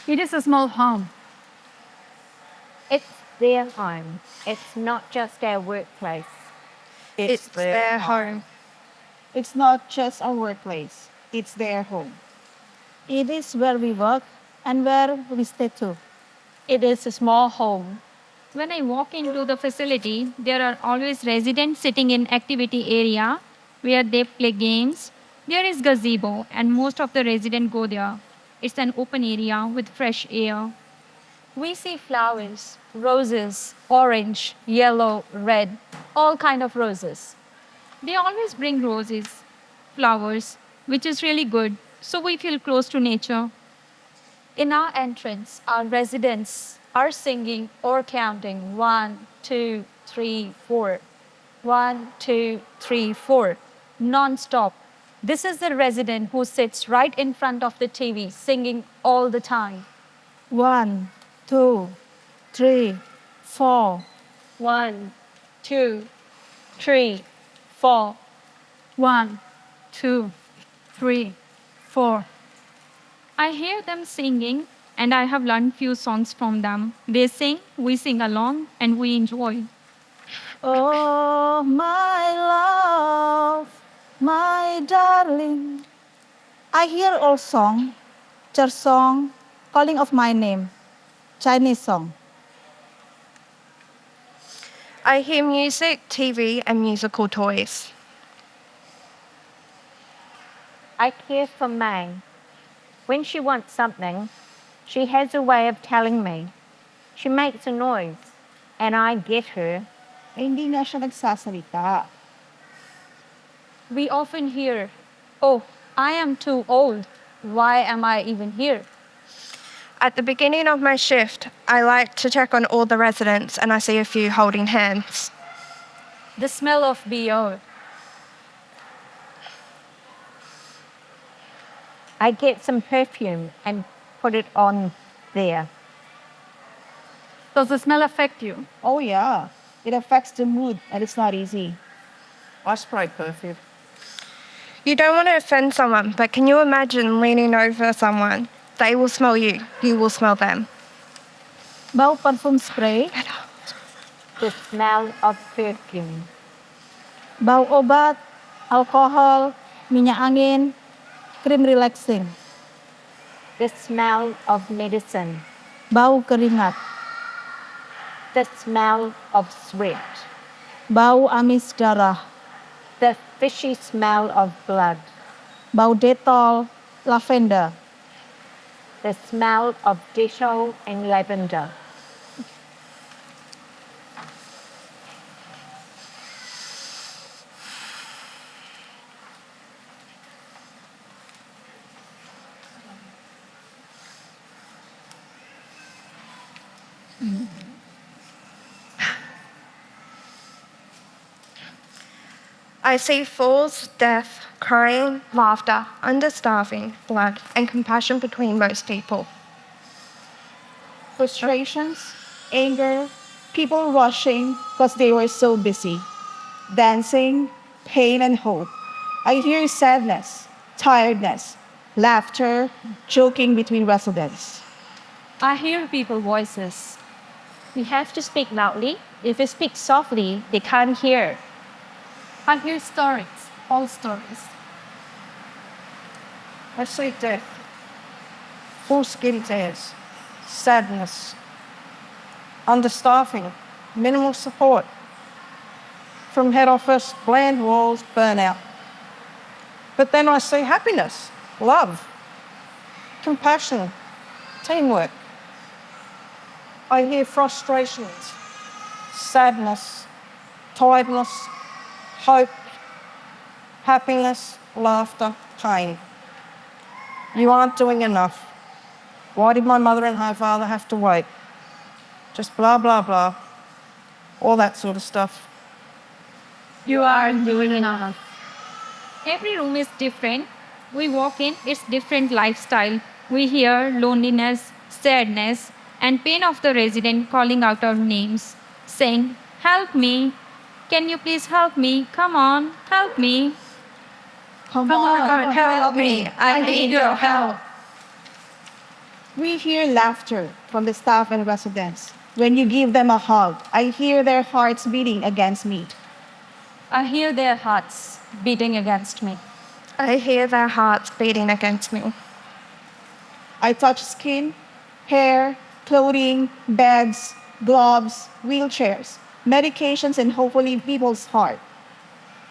It is a small home. It's their home. It's not just our workplace. It's their home. It's not just our workplace, it's their home. It is where we work and where we stay too. It is a small home. When I walk into the facility, there are always residents sitting in activity area where they play games. There is gazebo and most of the residents go there. It's an open area with fresh air. We see flowers, roses, orange, yellow, red, all kind of roses. They always bring roses, flowers, which is really good. So we feel close to nature. In our entrance, our residents are singing or counting 1, 2, 3, 4. 1, 2, 3, 4. Non-stop. This is the resident who sits right in front of the TV singing all the time. 1, 2, 3, 4. 1, 2, 3, 4. 1, 2, 3, 4. I hear them singing and I have learned few songs from them. They sing, we sing along, and we enjoy. Oh, my love, my darling. I hear old song, church song, calling of my name, Chinese song. I hear music, TV, and musical toys. I care for May. When she wants something, she has a way of telling me. She makes a noise, and I get her. Hindi na siya nagsasalita. We often hear, "Oh, I am too old. Why am I even here?" At the beginning of my shift, I like to check on all the residents and I see a few holding hands. The smell of BO. I get some perfume and put it on there. Does the smell affect you? Oh yeah, it affects the mood and it's not easy. I spray perfume. You don't want to offend someone, but can you imagine leaning over someone? They will smell you, you will smell them. Bau parfum spray, The smell of perfume. bau obat, alkohol, minyak angin, krim relaxing, The smell of medicine. bau keringat, The smell of sweat. bau amis darah, The fishy smell of blood. bau detol, lavender, The smell of Dettol and lavender. I see falls, death, crying, laughter, understarving, blood, and compassion between most people. Frustrations, anger, people rushing because they were so busy. Dancing, pain, and hope. I hear sadness, tiredness, laughter, joking between residents. I hear people voices. We have to speak loudly. If we speak softly, they can't hear. I hear stories, all stories. I see death, full skin tears, sadness, understaffing, minimal support. From head office, bland walls, burnout. But then I see happiness, love, compassion, teamwork. I hear frustrations, sadness, tiredness, hope, happiness, laughter, pain. You aren't doing enough. Why did my mother and her father have to wait? Just blah, blah, blah. All that sort of stuff. You are doing enough. Every room is different. We walk in, it's different lifestyle. We hear loneliness, sadness, and pain of the resident calling out our names, saying, "Help me. Can you please help me? Come on, help me." Come on, Help me, I need your help. We hear laughter from the staff and residents. When you give them a hug, I hear their hearts beating against me. I hear their hearts beating against me. I hear their hearts beating against me. I touch skin, hair, clothing, beds, gloves, wheelchairs, medications, and hopefully people's heart.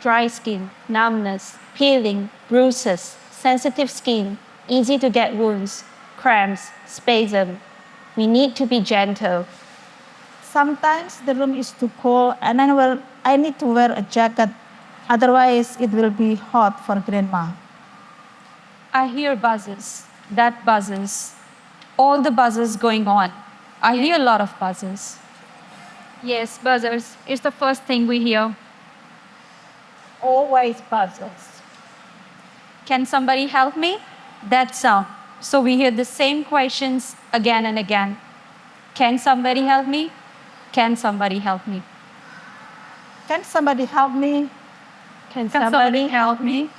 Dry skin, numbness, peeling, bruises, sensitive skin, easy to get wounds, cramps, spasm. We need to be gentle. Sometimes the room is too cold and I need to wear a jacket. Otherwise, it will be hot for grandma. I hear buzzes, that buzzes, all the buzzes going on. I hear a lot of buzzes. Yes, buzzers is the first thing we hear. Always puzzles. Can somebody help me? That sound. So we hear the same questions again and again. Can somebody help me? Can somebody help me? Can somebody help me? Can Somebody help me?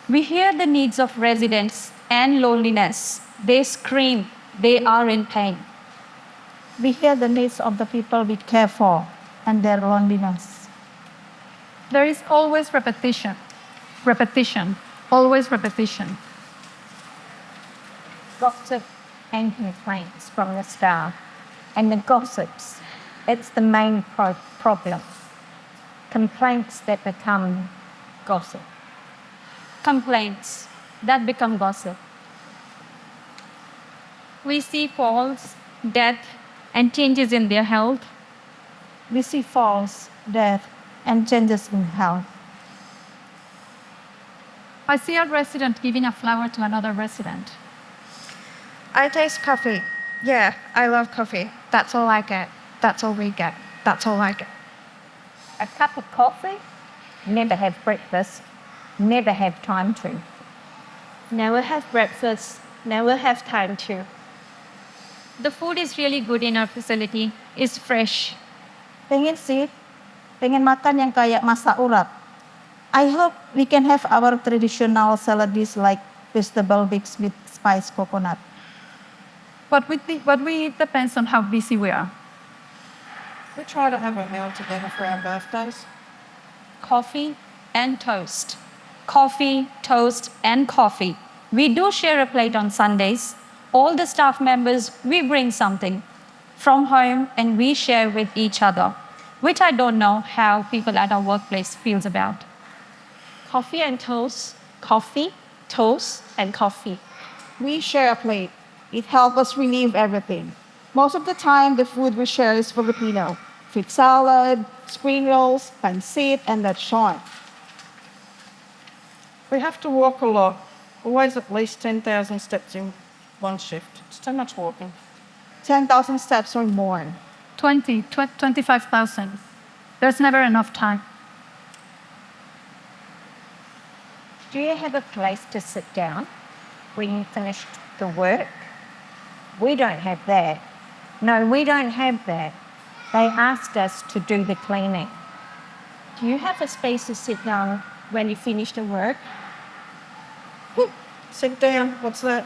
We hear the needs of residents and loneliness. They scream, they are in pain. We hear the needs of the people we care for and their loneliness. There is always repetition. Repetition. Always repetition. Gossip and complaints from the staff. And the gossips, it's the main problem. Complaints that become gossip. Complaints that become gossip. We see falls, death, and changes in their health. We see falls, death, and changes in health. I see a resident giving a flower to another resident. I taste coffee. Yeah, I love coffee. That's all I get. That's all we get. That's all I get. A cup of coffee? Never have breakfast. Never have time to. Never have breakfast. Never have time to. The food is really good in our facility. It's fresh. Pengen sih, pengen makan yang kayak masak urat. I hope we can have our traditional salad dish like vegetable mixed with spiced coconut. What we eat depends on how busy we are. We try to have a meal together for our birthdays. Coffee and toast. Coffee, toast, and coffee. We do share a plate on Sundays. All the staff members, we bring something from home and we share with each other, which I don't know how people at our workplace feels about. Coffee and toast. Coffee, toast, and coffee. We share a plate. It helps us relieve everything. Most of the time, the food we share is Filipino. Fruit salad, spring rolls, pancit, and lechon. We have to walk a lot, always at least 10,000 steps in one shift. It's too much walking. 10,000 steps or more. 25,000. There's never enough time. Do you have a place to sit down when you finish the work? We don't have that. No, we don't have that. They asked us to do the cleaning. Do you have a space to sit down when you finish the work? Sit down. What's that?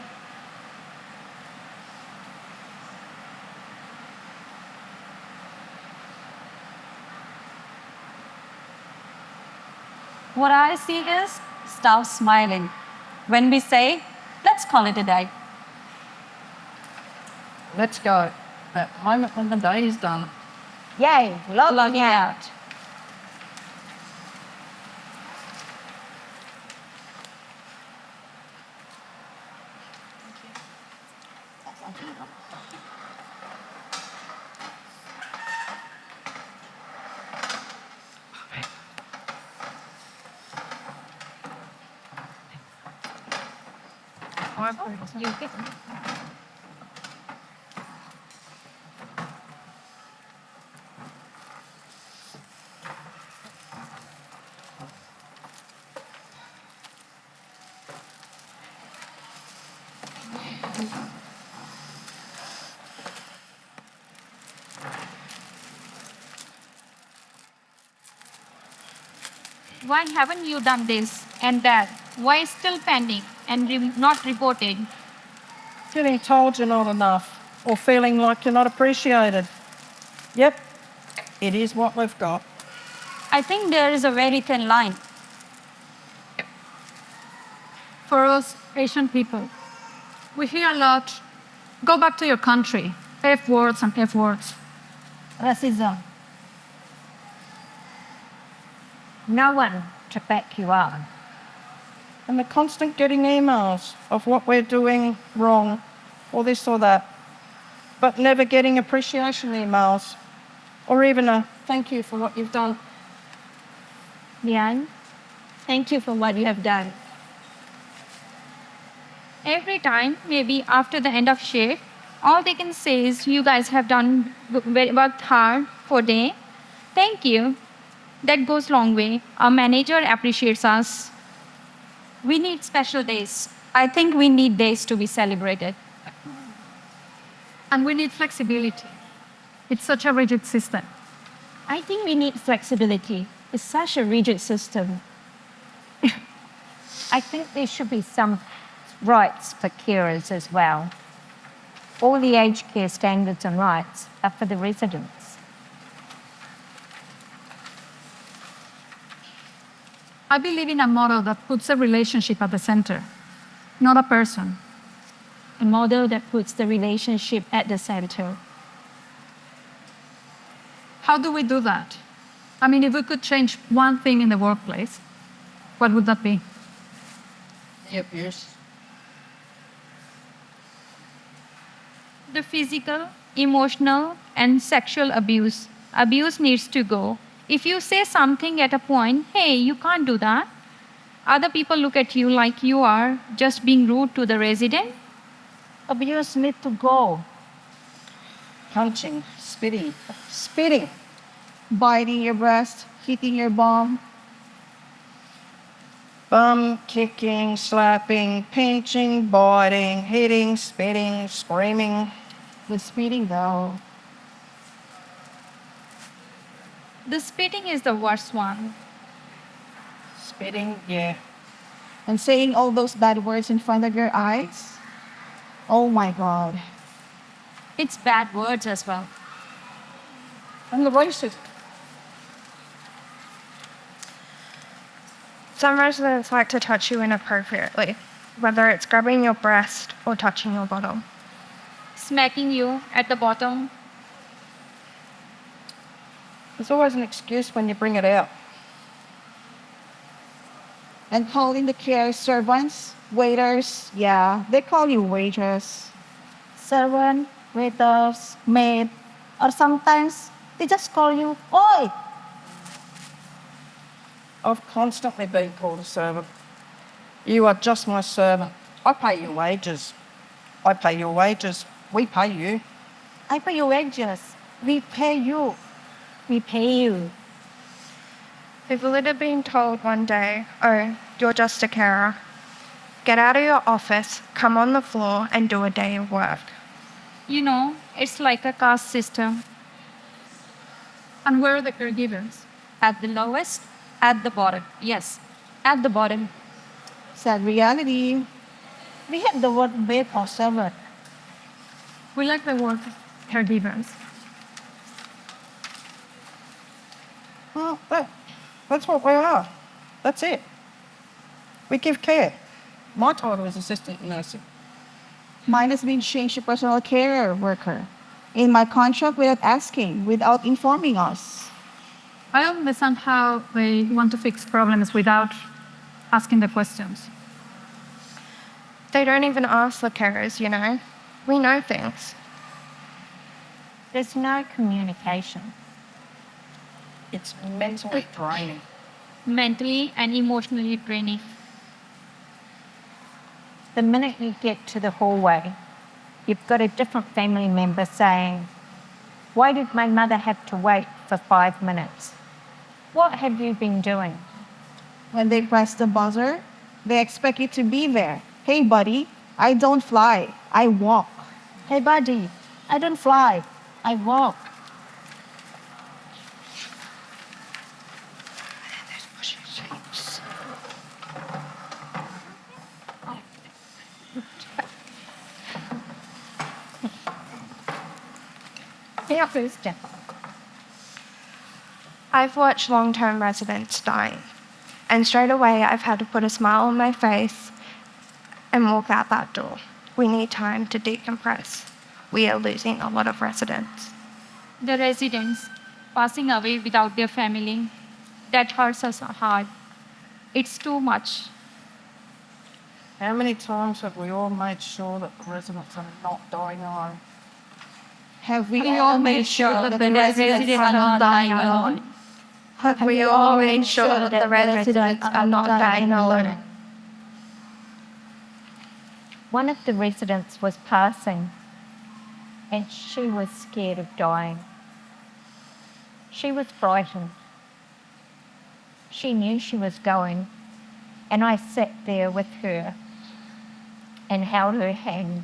What I see is staff smiling when we say, let's call it a day. Let's go. That moment when the day is done. Yay, logging out. Why haven't you done this and that? Why is still pending and not reported? Getting told you're not enough or feeling like you're not appreciated. Yep, it is what we've got. I think there is a very thin line. For us Asian people, we hear a lot, go back to your country, F words and F words. Racism. No one to back you up. And the constant getting emails of what we're doing wrong or this or that, but never getting appreciation emails or even a thank you for what you've done. Lian, thank you for what you have done. Every time, maybe after the end of shift, all they can say is, you guys have worked hard for day. Thank you. That goes a long way. Our manager appreciates us. We need special days. I think we need days to be celebrated. And we need flexibility. It's such a rigid system. I think we need flexibility. It's such a rigid system. I think there should be some rights for carers as well. All the aged care standards and rights are for the residents. I believe in a model that puts a relationship at the center, not a person. A model that puts the relationship at the center. How do we do that? I mean, if we could change one thing in the workplace, what would that be? Yep, yes. The physical, emotional, and sexual abuse. Abuse needs to go. If you say something at a point, hey, you can't do that, other people look at you like you are just being rude to the resident. Abuse need to go. Punching, spitting. Biting your breast, hitting your bum. Bum, kicking, slapping, pinching, biting, hitting, spitting, screaming. With spitting though. The spitting is the worst one. Spitting, yeah. And saying all those bad words in front of your eyes. Oh my God. It's bad words as well. And the racist. Some residents like to touch you inappropriately, whether it's grabbing your breast or touching your bottom. Smacking you at the bottom. There's always an excuse when you bring it out. And calling the care servants, waiters, yeah, they call you waitress. Servant, waiters, maid, or sometimes they just call you, oi! I've constantly been called a servant. You are just my servant. I pay your wages. I pay your wages. We pay you. I pay your wages. We pay you. We pay you. If Lid had been told one day, oh, you're just a carer, get out of your office, come on the floor and do a day of work. You know, it's like a caste system. And where are the caregivers? At the lowest, at the bottom. Yes, at the bottom. Sad reality. We have the word maid or servant. We like the word caregivers. Well, that's what we are. That's it. We give care. My title is assistant nursing. Mine has been changed to personal care worker. In my contract without asking, without informing us. I don't understand how they want to fix problems without asking the questions. They don't even ask the carers, you know. We know things. There's no communication. It's mentally draining. Mentally and emotionally draining. The minute you get to the hallway, you've got a different family member saying, why did my mother have to wait for 5 minutes? What have you been doing? When they press the buzzer, they expect you to be there. Hey, buddy, I don't fly, I walk. Hey, buddy, I don't fly. I walk. Here first, Jen. I've watched long-term residents dying, and straight away I've had to put a smile on my face and walk out that door. We need time to decompress. We are losing a lot of residents. The residents passing away without their family, that hurts us hard. It's too much. How many times have we all made sure that the residents are not dying alone? Have we We all made sure that the residents are not dying alone. Have we all made sure that the residents are not dying alone? One of the residents was passing, and she was scared of dying. She was frightened. She knew she was going, and I sat there with her and held her hand,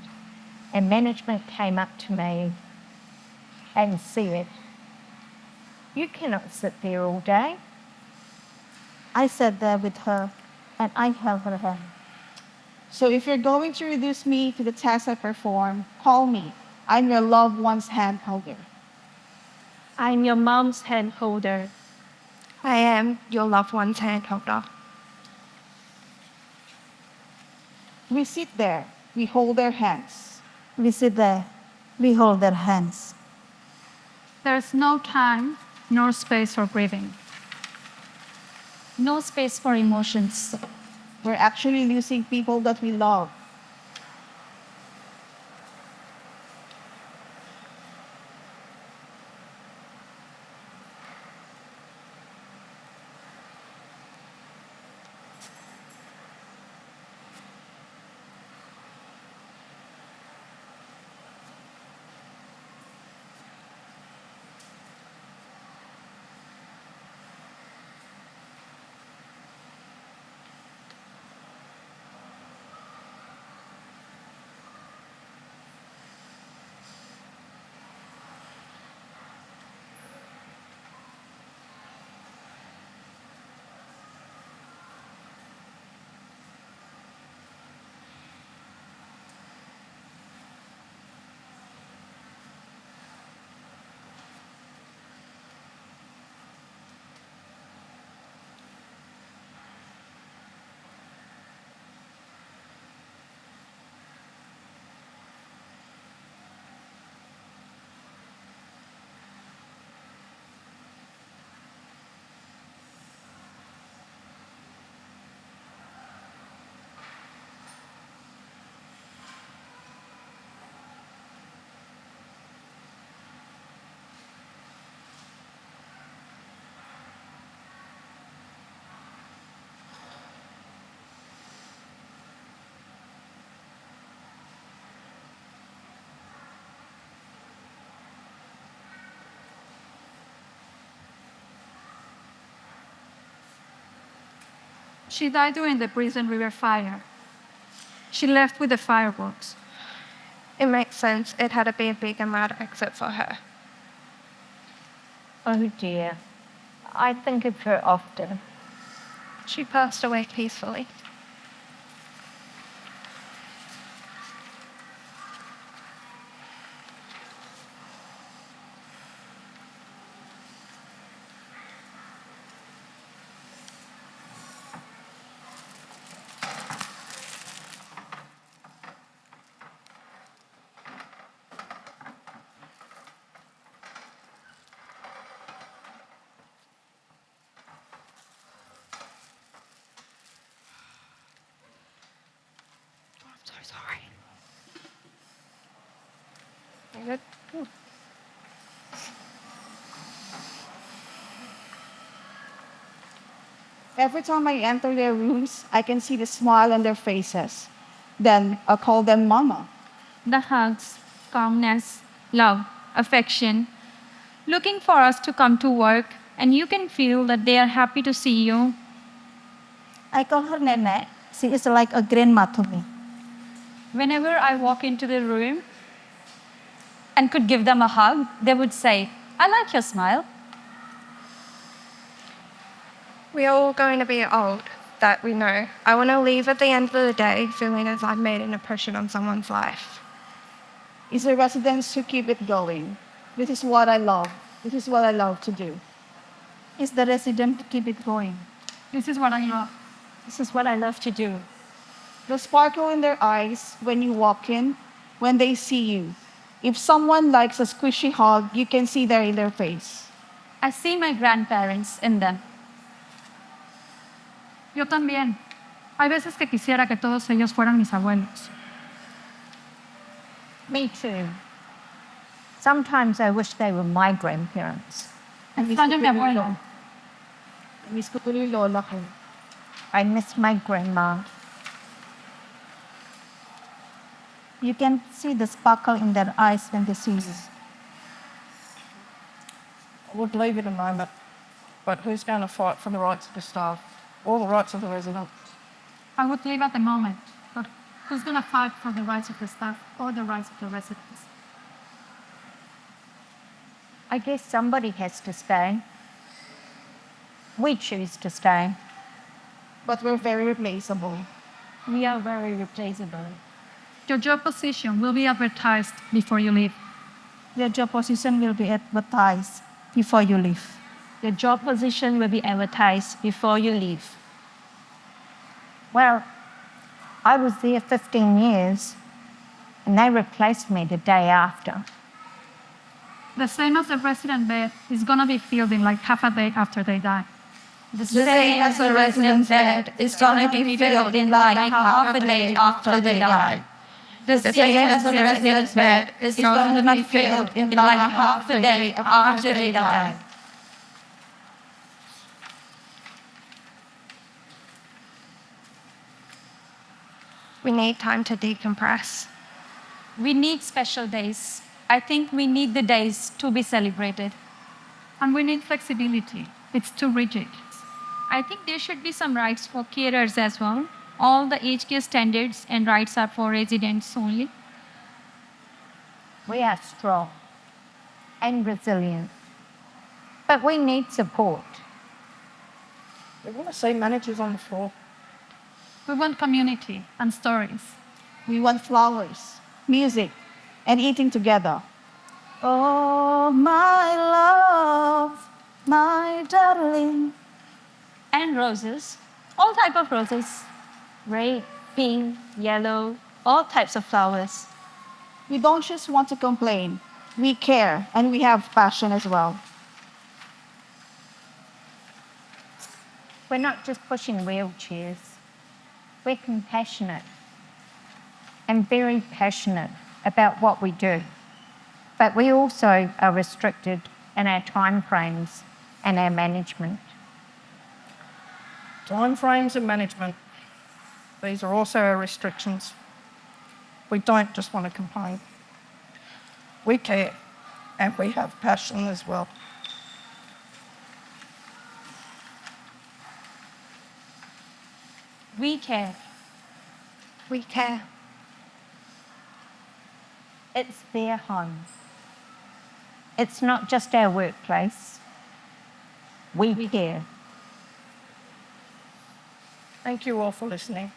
and management came up to me and said, "You cannot sit there all day." I sat there with her and I held her hand. So if you're going to reduce me to the task I perform, call me. I'm your loved one's hand holder. I'm your mom's hand holder. I am your loved one's hand holder. We sit there, we hold their hands. We sit there, we hold their hands. There's no time nor space for grieving. No space for emotions. We're actually losing people that we love. She died during the Brisbane River fire. She left with the fireworks. It makes sense. It had to be a big and loud exit for her. Oh dear, I think of her often. She passed away peacefully. So sorry. You good? Every time I enter their rooms, I can see the smile on their faces. Then I'll call them Mama. The hugs, calmness, love, affection, looking for us to come to work, and you can feel that they are happy to see you. I call her Nenek. She is like a grandma to me. Whenever I walk into the room and could give them a hug, they would say, "I like your smile." We are all going to be old, that we know. I want to leave at the end of the day feeling as I've made an impression on someone's life. It's the residents who keep it going. This is what I love. This is what I love to do. Is the resident to keep it going. This is what I love. This is what I love to do. The sparkle in their eyes when you walk in, when they see you. If someone likes a squishy hug, you can see that in their face. I see my grandparents in them. Yo también. Hay veces que quisiera que todos ellos fueran mis abuelos. Me too. Sometimes I wish they were my grandparents. Extraño a mi abuelo. Miss ko tuloy yung lola ko. I miss my grandma. You can see the sparkle in their eyes when they see you. I would leave it a moment, but who's going to fight for the rights of the staff or the rights of the residents? I would leave at the moment, but who's going to fight for the rights of the staff or the rights of the residents? I guess somebody has to stay. We choose to stay. But we're very replaceable. We are very replaceable. Your job position will be advertised before you leave. Your job position will be advertised before you leave. Your job position will be advertised before you leave. Well, I was there 15 years and they replaced me the day after. The same as the resident bed is going to be filled in like half a day after they die. The same as the resident bed is going to be filled in like half a day after they die. The same as the resident's bed is going to be filled in like half a day after they die. We need time to decompress. We need special days. I think we need the days to be celebrated. And we need flexibility. It's too rigid. I think there should be some rights for carers as well. All the aged care standards and rights are for residents only. We are strong and resilient, but we need support. We want to see managers on the floor. We want community and stories. We want flowers, music, and eating together. Oh, my love, my darling. And roses, all type of roses. Red, pink, yellow, all types of flowers. We don't just want to complain. We care and we have passion as well. We're not just pushing wheelchairs. We're compassionate and very passionate about what we do. But we also are restricted in our time frames and our management. Time frames and management. These are also our restrictions. We don't just want to complain. We care and we have passion as well. We care. We care. It's their home. It's not just our workplace. We care. Thank you all for listening.